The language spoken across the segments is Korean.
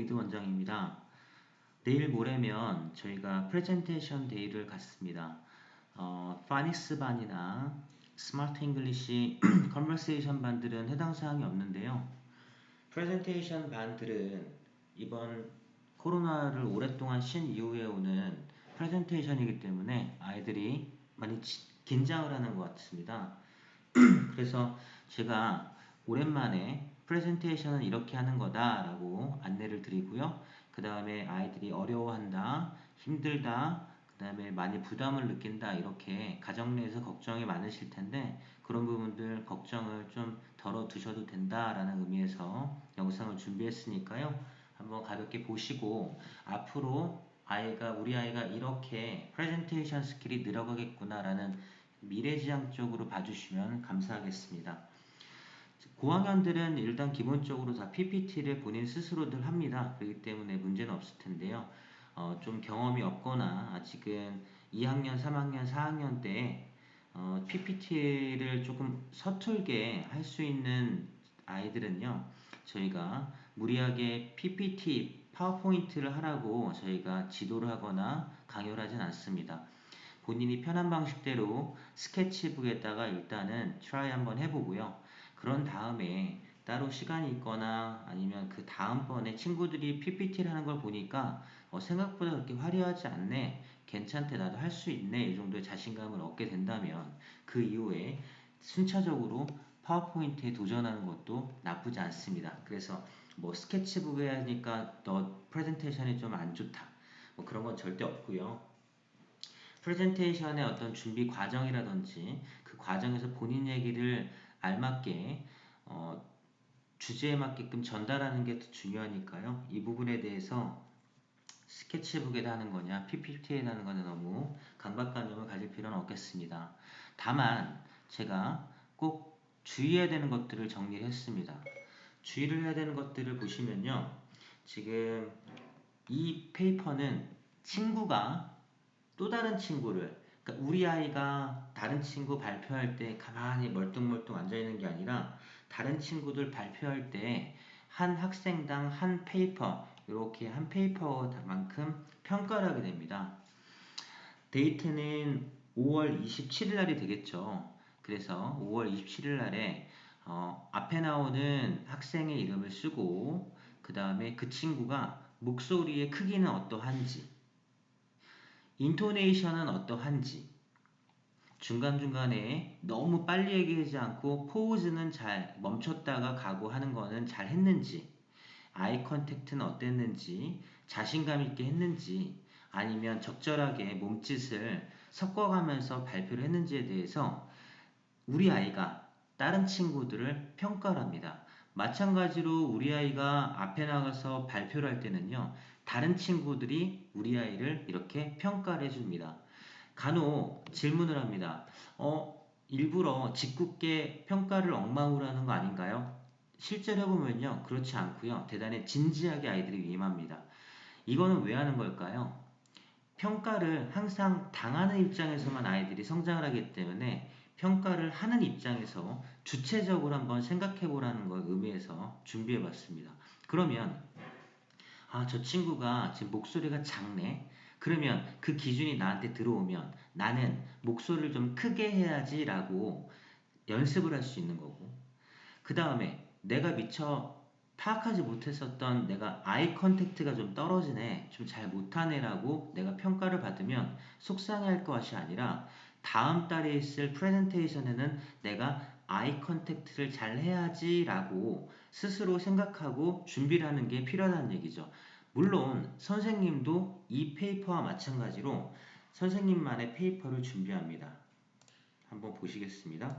데이비드 원장입니다. 내일 모레면 저희가 프레젠테이션 데이를 갖습니다. 파닉스 반이나 스마트 잉글리시 컨버세이션 반들은 해당 사항이 없는데요. 프레젠테이션 반들은 이번 코로나를 오랫동안 쉰 이후에 오는 프레젠테이션이기 때문에 아이들이 많이 긴장을 하는 것 같습니다. 그래서 제가 오랜만에 프레젠테이션은 이렇게 하는 거다 라고 안내를 드리고요. 그 다음에 아이들이 어려워한다, 힘들다, 그 다음에 많이 부담을 느낀다, 이렇게 가정 내에서 걱정이 많으실 텐데 그런 부분들 걱정을 좀 덜어두셔도 된다라는 의미에서 영상을 준비했으니까요. 한번 가볍게 보시고 앞으로 우리 아이가 이렇게 프레젠테이션 스킬이 늘어가겠구나라는 미래지향적으로 봐주시면 감사하겠습니다. 고학년들은 일단 기본적으로 다 PPT를 본인 스스로들 합니다. 그렇기 때문에 문제는 없을 텐데요. 좀 경험이 없거나 아직은 2학년, 3학년, 4학년 때 PPT를 조금 서툴게 할 수 있는 아이들은요. 저희가 무리하게 PPT, 파워포인트를 하라고 저희가 지도를 하거나 강요를 하진 않습니다. 본인이 편한 방식대로 스케치북에다가 일단은 트라이 한번 해보고요. 그런 다음에 따로 시간이 있거나 아니면 그 다음번에 친구들이 PPT를 하는 걸 보니까 생각보다 그렇게 화려하지 않네, 괜찮대, 나도 할 수 있네, 이 정도의 자신감을 얻게 된다면 그 이후에 순차적으로 파워포인트에 도전하는 것도 나쁘지 않습니다. 그래서 뭐 스케치북에 하니까 너 프레젠테이션이 좀 안 좋다, 뭐 그런 건 절대 없고요. 프레젠테이션의 어떤 준비 과정이라든지 그 과정에서 본인 얘기를 알맞게 주제에 맞게끔 전달하는 게 더 중요하니까요. 이 부분에 대해서 스케치북에다 하는 거냐 PPT에다 하는 거냐 너무 강박관념을 가질 필요는 없겠습니다. 다만 제가 꼭 주의해야 되는 것들을 정리를 했습니다. 주의를 해야 되는 것들을 보시면요. 지금 이 페이퍼는 친구가 또 다른 친구를, 그러니까 우리 아이가 다른 친구 발표할 때 가만히 멀뚱멀뚱 앉아있는 게 아니라 다른 친구들 발표할 때 한 학생당 한 페이퍼, 이렇게 한 페이퍼만큼 평가를 하게 됩니다. 데이트는 5월 27일 날이 되겠죠. 그래서 5월 27일 날에 앞에 나오는 학생의 이름을 쓰고 그 다음에 그 친구가 목소리의 크기는 어떠한지, 인토네이션은 어떠한지, 중간중간에 너무 빨리 얘기하지 않고 포즈는 잘 멈췄다가 가고 하는 거는 잘 했는지, 아이 컨택트는 어땠는지, 자신감 있게 했는지, 아니면 적절하게 몸짓을 섞어가면서 발표를 했는지에 대해서 우리 아이가 다른 친구들을 평가를 합니다. 마찬가지로 우리 아이가 앞에 나가서 발표를 할 때는요, 다른 친구들이 우리 아이를 이렇게 평가를 해줍니다. 간혹 질문을 합니다. 일부러 짓궂게 평가를 엉망으로 하는 거 아닌가요? 실제로 해보면요, 그렇지 않고요. 대단히 진지하게 아이들이 임합니다. 이거는 왜 하는 걸까요? 평가를 항상 당하는 입장에서만 아이들이 성장을 하기 때문에 평가를 하는 입장에서 주체적으로 한번 생각해 보라는 걸 의미해서 준비해 봤습니다. 그러면 저 친구가 지금 목소리가 작네. 그러면 그 기준이 나한테 들어오면 나는 목소리를 좀 크게 해야지 라고 연습을 할 수 있는 거고, 그 다음에 내가 미처 파악하지 못했었던 내가 아이 컨택트가 좀 떨어지네, 좀 잘 못하네 라고 내가 평가를 받으면 속상해할 것이 아니라 다음 달에 있을 프레젠테이션에는 내가 아이 컨택트를 잘 해야지 라고 스스로 생각하고 준비를 하는 게 필요하다는 얘기죠. 물론 선생님도 이 페이퍼와 마찬가지로 선생님만의 페이퍼를 준비합니다. 한번 보시겠습니다.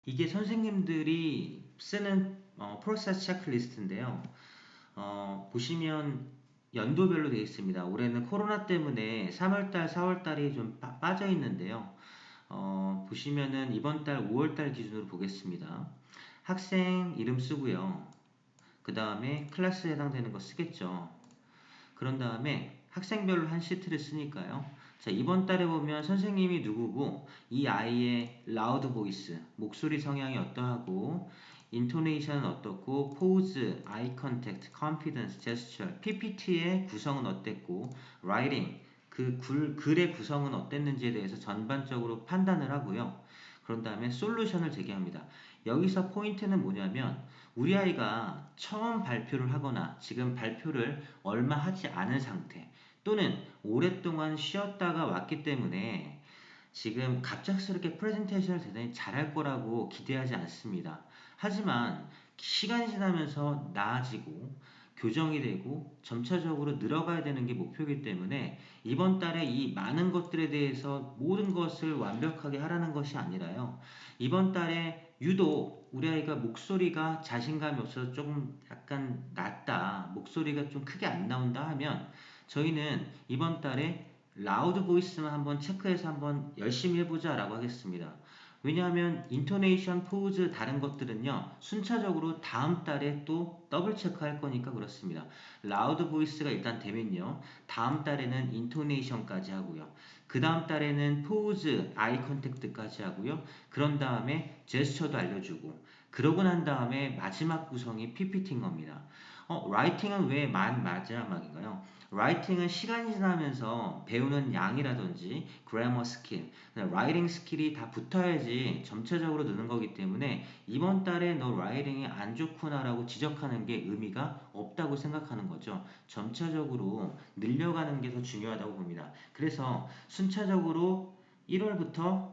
이게 선생님들이 쓰는 프로세스 체크리스트인데요. 보시면 연도별로 되어 있습니다. 올해는 코로나 때문에 3월달, 4월달이 좀 빠져 있는데요. 보시면은 이번 달 5월달 기준으로 보겠습니다. 학생 이름 쓰고요. 그 다음에 클래스에 해당되는 거 쓰겠죠. 그런 다음에 학생별로 한 시트를 쓰니까요. 자, 이번 달에 보면 선생님이 누구고 이 아이의 라우드 보이스, 목소리 성향이 어떠하고 인토네이션은 어떻고, 포즈, 아이 컨택트, 컨피던스, 제스처, PPT의 구성은 어땠고, 라이팅, 글의 구성은 어땠는지에 대해서 전반적으로 판단을 하고요. 그런 다음에 솔루션을 제기합니다. 여기서 포인트는 뭐냐면 우리 아이가 처음 발표를 하거나 지금 발표를 얼마 하지 않은 상태 또는 오랫동안 쉬었다가 왔기 때문에 지금 갑작스럽게 프레젠테이션을 대단히 잘할 거라고 기대하지 않습니다. 하지만 시간이 지나면서 나아지고 교정이 되고 점차적으로 늘어가야 되는 게 목표이기 때문에 이번 달에 이 많은 것들에 대해서 모든 것을 완벽하게 하라는 것이 아니라요. 이번 달에 유독 우리 아이가 목소리가 자신감이 없어서 조금 약간 낮다, 목소리가 좀 크게 안 나온다 하면 저희는 이번 달에 라우드 보이스만 한번 체크해서 한번 열심히 해보자 라고 하겠습니다. 왜냐하면 인토네이션, 포즈 다른 것들은요 순차적으로 다음 달에 또 더블 체크할 거니까 그렇습니다. 라우드 보이스가 일단 되면요 다음 달에는 인토네이션까지 하고요. 그 다음 달에는 포즈, 아이 컨택트까지 하고요. 그런 다음에 제스처도 알려주고 그러고 난 다음에 마지막 구성이 PPT인 겁니다. 라이팅은 왜 마지막인가요? 라이팅은 시간이 지나면서 배우는 양이라든지 그래머 스킬, 라이팅 스킬이 다 붙어야지 점차적으로 느는 거기 때문에 이번 달에 너 라이팅이 안 좋구나라고 지적하는 게 의미가 없다고 생각하는 거죠. 점차적으로 늘려가는 게 더 중요하다고 봅니다. 그래서 순차적으로 1월부터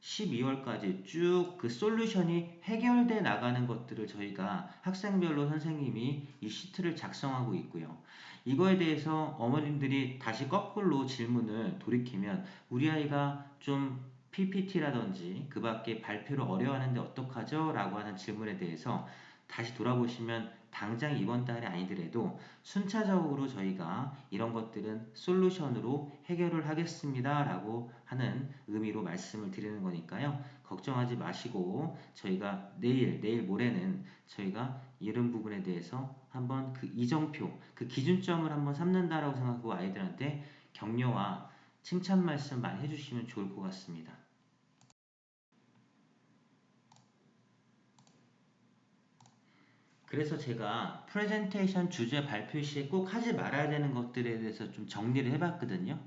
12월까지 쭉 그 솔루션이 해결돼 나가는 것들을 저희가 학생별로 선생님이 이 시트를 작성하고 있고요. 이거에 대해서 어머님들이 다시 거꾸로 질문을 돌이키면 우리 아이가 좀 PPT라든지 그 밖에 발표를 어려워하는데 어떡하죠? 라고 하는 질문에 대해서 다시 돌아보시면 당장 이번 달이 아니더라도 순차적으로 저희가 이런 것들은 솔루션으로 해결을 하겠습니다. 라고 하는 의미로 말씀을 드리는 거니까요. 걱정하지 마시고 저희가 내일 모레는 저희가 이런 부분에 대해서 한번 그 이정표, 그 기준점을 한번 삼는다라고 생각하고 아이들한테 격려와 칭찬 말씀 많이 해주시면 좋을 것 같습니다. 그래서 제가 프레젠테이션 주제 발표 시에 꼭 하지 말아야 되는 것들에 대해서 좀 정리를 해봤거든요.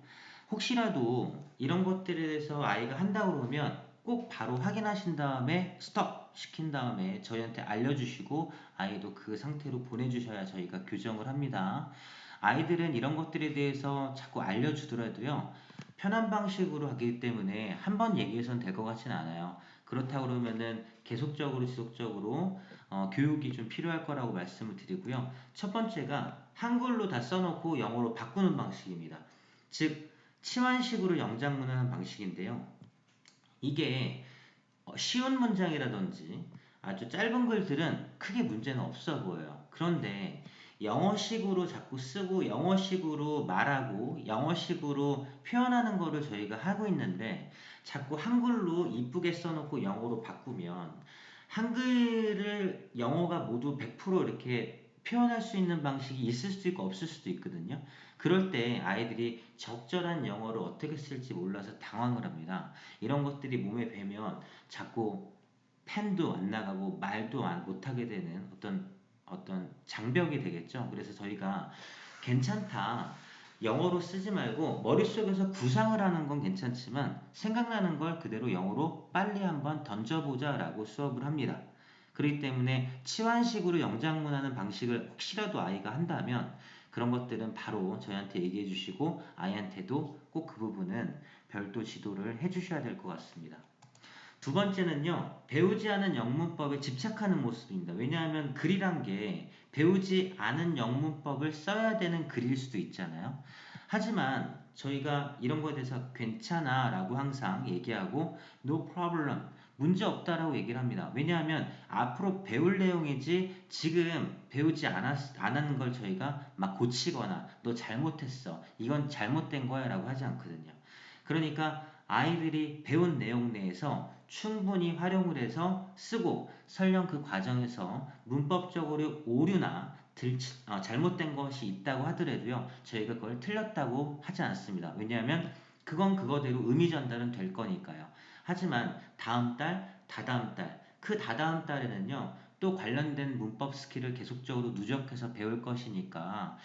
혹시라도 이런 것들에 대해서 아이가 한다고 그러면 꼭 바로 확인하신 다음에 스톱 시킨 다음에 저희한테 알려주시고 아이도 그 상태로 보내주셔야 저희가 교정을 합니다. 아이들은 이런 것들에 대해서 자꾸 알려주더라도요. 편한 방식으로 하기 때문에 한 번 얘기해서는 될 것 같지는 않아요. 그렇다고 그러면은 계속적으로 지속적으로 교육이 좀 필요할 거라고 말씀을 드리고요. 첫 번째가 한글로 다 써놓고 영어로 바꾸는 방식입니다. 즉 치환식으로 영장문하는 방식인데요. 이게 쉬운 문장이라든지 아주 짧은 글들은 크게 문제는 없어 보여요. 그런데 영어식으로 자꾸 쓰고 영어식으로 말하고 영어식으로 표현하는 거를 저희가 하고 있는데 자꾸 한글로 이쁘게 써놓고 영어로 바꾸면 한글을 영어가 모두 100% 이렇게 표현할 수 있는 방식이 있을 수도 있고 없을 수도 있거든요. 그럴 때 아이들이 적절한 영어를 어떻게 쓸지 몰라서 당황을 합니다. 이런 것들이 몸에 배면 자꾸 펜도 안 나가고 말도 못하게 되는 어떤 장벽이 되겠죠. 그래서 저희가 괜찮다. 영어로 쓰지 말고 머릿속에서 구상을 하는 건 괜찮지만 생각나는 걸 그대로 영어로 빨리 한번 던져보자 라고 수업을 합니다. 그렇기 때문에 치환식으로 영장문하는 방식을 혹시라도 아이가 한다면 그런 것들은 바로 저희한테 얘기해 주시고 아이한테도 꼭 그 부분은 별도 지도를 해 주셔야 될 것 같습니다. 두 번째는요, 배우지 않은 영문법에 집착하는 모습입니다. 왜냐하면 글이란 게 배우지 않은 영문법을 써야 되는 글일 수도 있잖아요. 하지만 저희가 이런 거에 대해서 괜찮아 라고 항상 얘기하고 no problem, 문제 없다라고 얘기를 합니다. 왜냐하면 앞으로 배울 내용이지 지금 배우지 않았는 걸 저희가 막 고치거나 너 잘못했어, 이건 잘못된 거야 라고 하지 않거든요. 그러니까 아이들이 배운 내용 내에서 충분히 활용을 해서 쓰고 설령 그 과정에서 문법적으로 오류나 잘못된 것이 있다고 하더라도요. 저희가 그걸 틀렸다고 하지 않습니다. 왜냐하면 그건 그거대로 의미 전달은 될 거니까요. 하지만 다음 달, 다다음 달 그 다다음 달에는요, 또 관련된 문법 스킬을 계속적으로 누적해서 배울 것이니까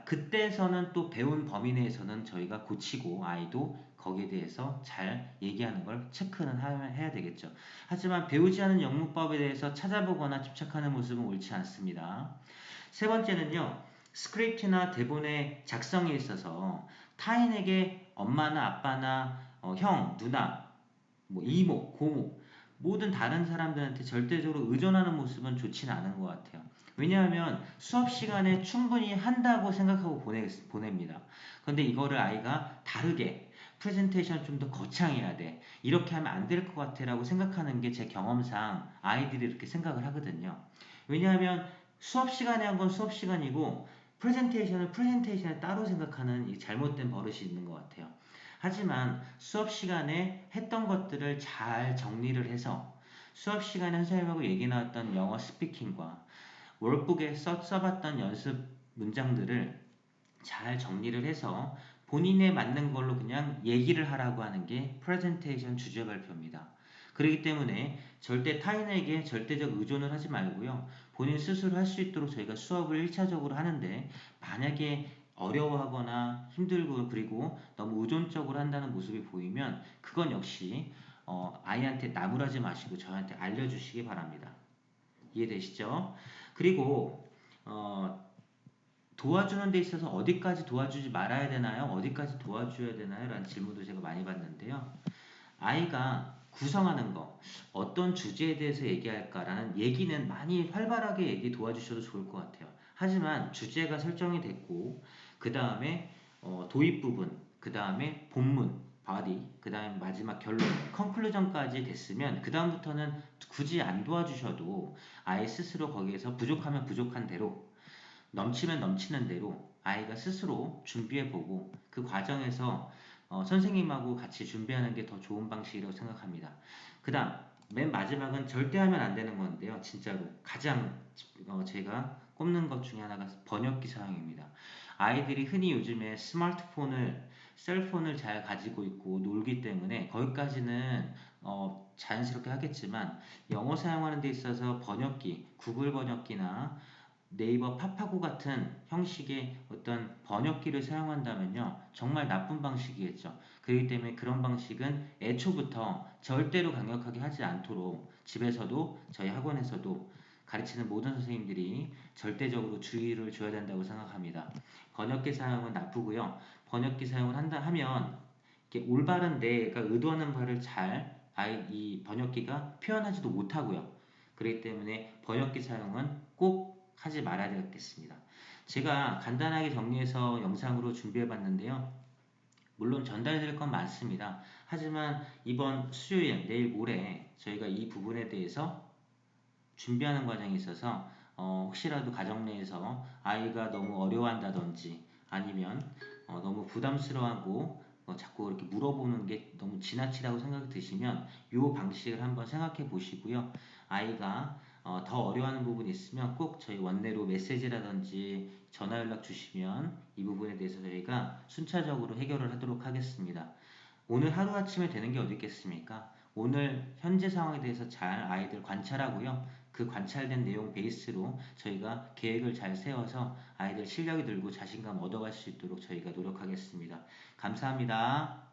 그때서는 또 배운 범위 내에서는 저희가 고치고 아이도 거기에 대해서 잘 얘기하는 걸 체크는 해야 되겠죠. 하지만 배우지 않은 영문법에 대해서 찾아보거나 집착하는 모습은 옳지 않습니다. 세 번째는요, 스크립트나 대본의 작성에 있어서 타인에게 엄마나 아빠나 형, 누나, 뭐 이모, 고모 모든 다른 사람들한테 절대적으로 의존하는 모습은 좋지는 않은 것 같아요. 왜냐하면 수업 시간에 충분히 한다고 생각하고 보냅니다. 그런데 이거를 아이가 다르게 프레젠테이션 좀 더 거창해야 돼. 이렇게 하면 안 될 것 같아 라고 생각하는 게 제 경험상 아이들이 이렇게 생각을 하거든요. 왜냐하면 수업 시간에 한 건 수업 시간이고 프레젠테이션을 프레젠테이션에 따로 생각하는 이 잘못된 버릇이 있는 것 같아요. 하지만 수업 시간에 했던 것들을 잘 정리를 해서 수업 시간에 선생님하고 얘기 나왔던 영어 스피킹과 월북에 써봤던 연습 문장들을 잘 정리를 해서 본인에 맞는 걸로 그냥 얘기를 하라고 하는 게 프레젠테이션 주제 발표입니다. 그렇기 때문에 절대 타인에게 절대적 의존을 하지 말고요. 본인 스스로 할 수 있도록 저희가 수업을 1차적으로 하는데 만약에 어려워하거나 힘들고 그리고 너무 의존적으로 한다는 모습이 보이면 그건 역시 아이한테 나무라지 마시고 저한테 알려주시기 바랍니다. 이해되시죠? 그리고 어, 도와주는 데 있어서 어디까지 도와주지 말아야 되나요? 어디까지 도와줘야 되나요? 라는 질문도 제가 많이 받는데요. 아이가 구성하는 거, 어떤 주제에 대해서 얘기할까라는 얘기는 많이 활발하게 얘기 도와주셔도 좋을 것 같아요. 하지만 주제가 설정이 됐고, 그 다음에 도입 부분, 그 다음에 본문, 바디, 그 다음에 마지막 결론, 컨클루전까지 됐으면 그 다음부터는 굳이 안 도와주셔도 아이 스스로 거기에서 부족하면 부족한 대로 넘치면 넘치는 대로 아이가 스스로 준비해보고 그 과정에서 선생님하고 같이 준비하는 게 더 좋은 방식이라고 생각합니다. 그 다음 맨 마지막은 절대 하면 안 되는 건데요. 진짜로 가장 제가 꼽는 것 중에 하나가 번역기 사용입니다. 아이들이 흔히 요즘에 스마트폰을 셀폰을 잘 가지고 있고 놀기 때문에 거기까지는 자연스럽게 하겠지만 영어 사용하는 데 있어서 번역기, 구글 번역기나 네이버 파파고 같은 형식의 어떤 번역기를 사용한다면요. 정말 나쁜 방식이겠죠. 그렇기 때문에 그런 방식은 애초부터 절대로 강력하게 하지 않도록 집에서도 저희 학원에서도 가르치는 모든 선생님들이 절대적으로 주의를 줘야 된다고 생각합니다. 번역기 사용은 나쁘고요. 번역기 사용을 한다 하면 이렇게 올바른 내가 의도하는 바를 잘 이 번역기가 표현하지도 못하고요. 그렇기 때문에 번역기 사용은 꼭 하지 말아야 되겠습니다. 제가 간단하게 정리해서 영상으로 준비해 봤는데요. 물론 전달해 드릴 건 많습니다. 하지만 이번 수요일, 내일 모레 저희가 이 부분에 대해서 준비하는 과정에 있어서 혹시라도 가정 내에서 아이가 너무 어려워한다든지 아니면 너무 부담스러워하고 자꾸 이렇게 물어보는 게 너무 지나치다고 생각이 드시면 이 방식을 한번 생각해 보시고요. 아이가 더 어려워하는 부분이 있으면 꼭 저희 원내로 메시지라든지 전화 연락 주시면 이 부분에 대해서 저희가 순차적으로 해결을 하도록 하겠습니다. 오늘 하루아침에 되는 게 어디 있겠습니까? 오늘 현재 상황에 대해서 잘 아이들 관찰하고요. 그 관찰된 내용 베이스로 저희가 계획을 잘 세워서 아이들 실력이 늘고 자신감 얻어갈 수 있도록 저희가 노력하겠습니다. 감사합니다.